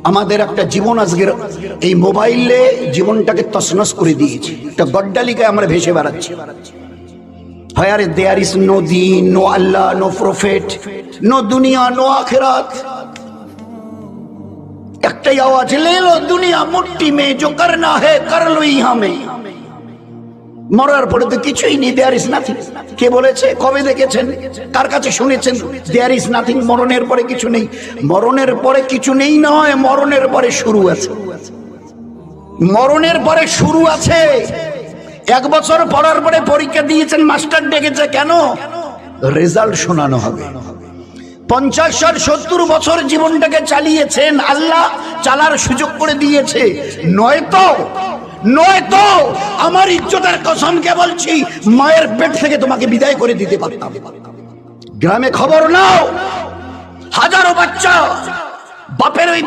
আমাদের একটা জীবন আজকের এই মোবাইলে জীবনটাকে তছনছ করে দিয়েছে। একটা গড্ডালিকায় আমরা ভেসে বেড়াচ্ছি। Where there is no deen, no Allah, no prophet, no dunya, no akhirat. একটাই আওয়াজ, লে লো দুনিয়া মুট্টি মে, जो करना है कर लो यहाँ में। মরার পরে তো কিছুই নেই, দেয়ার ইজ নাথিং। কে বলেছে? কবে দেখেছেন? কার কাছে শুনেছেন দেয়ার ইজ নাথিং? মরণের পরে কিছু নেই। মরণের পরে কিছু নেই নয়, মরণের পরে শুরু আছে। মরণের পরে শুরু আছে। 1 বছর পড়ার পরে পরীক্ষা দিয়েছেন, মাস্টার ডেকেছে কেন? রেজাল্ট শোনানো হবে। 50-70 বছর জীবনটাকে চালিয়েছেন, আল্লাহ চালার সুযোগ করে দিয়েছে। নয়তো আমার ইজ্জতের কসমকে বলছি, মায়ের পেট থেকে তোমাকে বিদায় করে দিতে পারতাম। গ্রামে খবর নাও, হাজারো বাচ্চা বাপের ওই